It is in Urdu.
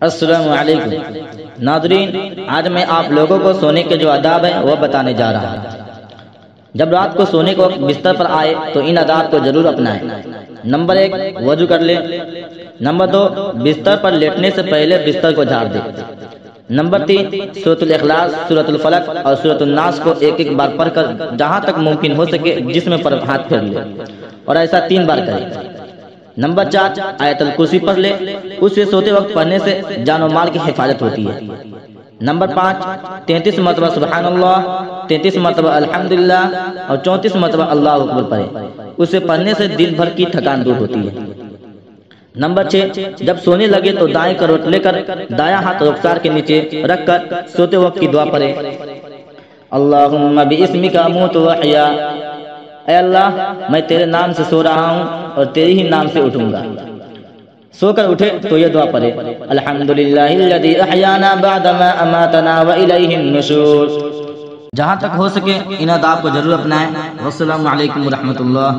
السلام علیکم ناظرین، آج میں آپ لوگوں کو سونے کے جو آداب ہیں وہ بتانے جا رہا ہوں۔ جب رات کو سونے کو بستر پر آئے تو ان آداب کو ضرور اپنائیں۔ نمبر 1، وضو کر لیں۔ نمبر 2، بستر پر لیٹنے سے پہلے بستر کو جھاڑ دیں۔ نمبر 3، سورۃ الاخلاص، سورۃ الفلق اور سورۃ الناس کو ایک ایک بار پڑھ کر جہاں تک ممکن ہو سکے جسم پر ہاتھ پھیر لیں اور ایسا 3 بار کریں۔ نمبر 4، آیت الکرسی پڑھ لے۔ اسے سوتے وقت پڑھنے سے جان و مال کی حفاظت ہوتی ہے۔ نمبر 5، 33 مرتبہ سبحان اللہ، 33 مرتبہ الحمدللہ اور 34 مرتبہ اللہ اکبر پڑھیں۔ اسے پڑھنے سے دن بھر کی تھکان دور ہوتی ہے۔ نمبر 6، جب سونے لگے تو دائیں کروٹ لے کر دایاں ہاتھ رخسار کے نیچے رکھ کر سوتے وقت کی دعا پڑھیں۔ اللہم باسمک اموت واحیا، اے اللہ میں تیرے نام سے سو رہا ہوں اور تیرے ہی نام سے اٹھوں گا۔ سو کر اٹھے تو یہ دعا پڑھے، الحمدللہ الذی احیانا بعدما اماتنا والیہ النشور۔ جہاں تک ہو سکے ان آداب کو ضرور اپنائیں۔ والسلام علیکم ورحمۃ اللہ۔